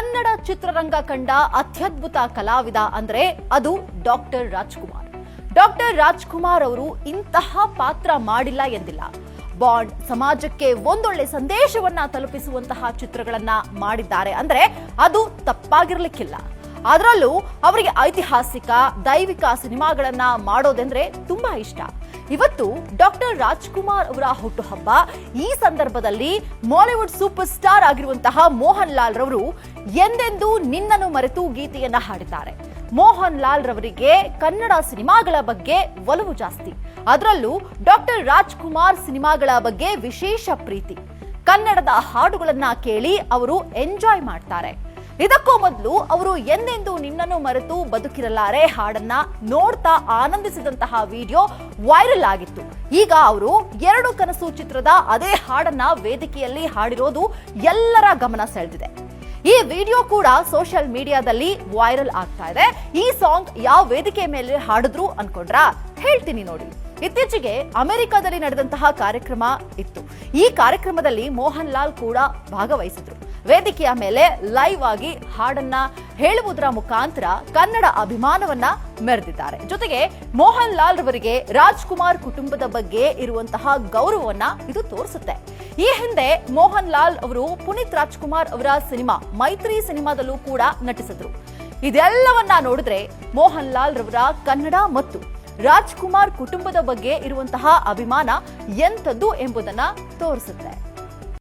ಕನ್ನಡ ಚಿತ್ರರಂಗ ಕಂಡ ಅತ್ಯದ್ಭುತ ಕಲಾವಿದ ಅಂದ್ರೆ ಅದು ಡಾಕ್ಟರ್ ರಾಜ್ಕುಮಾರ್. ಡಾಕ್ಟರ್ ರಾಜ್ಕುಮಾರ್ ಅವರು ಇಂತಹ ಪಾತ್ರ ಮಾಡಿಲ್ಲ ಎಂದಿಲ್ಲ. ಬಾಂಡ್, ಸಮಾಜಕ್ಕೆ ಒಂದೊಳ್ಳೆ ಸಂದೇಶವನ್ನ ತಲುಪಿಸುವಂತಹ ಚಿತ್ರಗಳನ್ನ ಮಾಡಿದ್ದಾರೆ ಅಂದ್ರೆ ಅದು ತಪ್ಪಾಗಿರ್ಲಿಕ್ಕಿಲ್ಲ. ಅದರಲ್ಲೂ ಅವರಿಗೆ ಐತಿಹಾಸಿಕ, ದೈವಿಕ ಸಿನಿಮಾಗಳನ್ನ ಮಾಡೋದೆಂದ್ರೆ ತುಂಬಾ ಇಷ್ಟ. ಇವತ್ತು ಡಾಕ್ಟರ್ ರಾಜ್ಕುಮಾರ್ ಅವರ ಹುಟ್ಟುಹಬ್ಬ. ಈ ಸಂದರ್ಭದಲ್ಲಿ ಬಾಲಿವುಡ್ ಸೂಪರ್ ಸ್ಟಾರ್ ಆಗಿರುವಂತಹ ಮೋಹನ್ ಲಾಲ್ ರವರು ಎಂದೆಂದೂ ನಿನ್ನನ್ನು ಮರೆತು ಗೀತೆಯನ್ನ ಹಾಡಿದ್ದಾರೆ. ಮೋಹನ್ ಲಾಲ್ ರವರಿಗೆ ಕನ್ನಡ ಸಿನಿಮಾಗಳ ಬಗ್ಗೆ ಒಲವು ಜಾಸ್ತಿ. ಅದರಲ್ಲೂ ಡಾಕ್ಟರ್ ರಾಜ್ಕುಮಾರ್ ಸಿನಿಮಾಗಳ ಬಗ್ಗೆ ವಿಶೇಷ ಪ್ರೀತಿ. ಕನ್ನಡದ ಹಾಡುಗಳನ್ನ ಕೇಳಿ ಅವರು ಎಂಜಾಯ್ ಮಾಡ್ತಾರೆ. ಇದಕ್ಕೂ ಮೊದಲು ಅವರು ಎಂದೆಂದೂ ನಿನ್ನನ್ನು ಮರೆತು ಬದುಕಿರಲಾರೆ ಹಾಡನ್ನ ನೋಡ್ತಾ ಆನಂದಿಸಿದಂತಹ ವಿಡಿಯೋ ವೈರಲ್ ಆಗಿತ್ತು. ಈಗ ಅವರು ಎರಡು ಕನಸು ಚಿತ್ರದ ಅದೇ ಹಾಡನ್ನ ವೇದಿಕೆಯಲ್ಲಿ ಹಾಡಿರೋದು ಎಲ್ಲರ ಗಮನ ಸೆಳೆದಿದೆ. ಈ ವಿಡಿಯೋ ಕೂಡ ಸೋಷಿಯಲ್ ಮೀಡಿಯಾದಲ್ಲಿ ವೈರಲ್ ಆಗ್ತಾ ಇದೆ. ಈ ಸಾಂಗ್ ಯಾವ ವೇದಿಕೆ ಮೇಲೆ ಹಾಡಿದ್ರು ಅನ್ಕೊಂಡ್ರಾ? ಹೇಳ್ತೀನಿ ನೋಡಿ. ಇತ್ತೀಚೆಗೆ ಅಮೆರಿಕದಲ್ಲಿ ನಡೆದಂತಹ ಕಾರ್ಯಕ್ರಮ ಇತ್ತು. ಈ ಕಾರ್ಯಕ್ರಮದಲ್ಲಿ ಮೋಹನ್ ಲಾಲ್ ಕೂಡ ಭಾಗವಹಿಸಿದ್ರು. ವೇದಿಕೆಯ ಮೇಲೆ ಲೈವ್ ಆಗಿ ಹಾಡನ್ನ ಹೇಳುವುದರ ಮುಖಾಂತರ ಕನ್ನಡ ಅಭಿಮಾನವನ್ನ ಮೆರೆದಿದ್ದಾರೆ. ಜೊತೆಗೆ ಮೋಹನ್ ಲಾಲ್ ರವರಿಗೆ ರಾಜ್ಕುಮಾರ್ ಕುಟುಂಬದ ಬಗ್ಗೆ ಇರುವಂತಹ ಗೌರವವನ್ನ ಇದು ತೋರಿಸುತ್ತೆ. ಈ ಹಿಂದೆ ಮೋಹನ್ ಲಾಲ್ ಅವರು ಪುನೀತ್ ರಾಜ್ಕುಮಾರ್ ಅವರ ಸಿನಿಮಾ ಮೈತ್ರಿ ಸಿನಿಮಾದಲ್ಲೂ ಕೂಡ ನಟಿಸಿದ್ರು. ಇದೆಲ್ಲವನ್ನ ನೋಡಿದ್ರೆ ಮೋಹನ್ ಲಾಲ್ ರವರ ಕನ್ನಡ ಮತ್ತು ರಾಜ್ಕುಮಾರ್ ಕುಟುಂಬದ ಬಗ್ಗೆ ಇರುವಂತಹ ಅಭಿಮಾನ ಎಂಥದ್ದು ಎಂಬುದನ್ನ ತೋರಿಸುತ್ತೆ.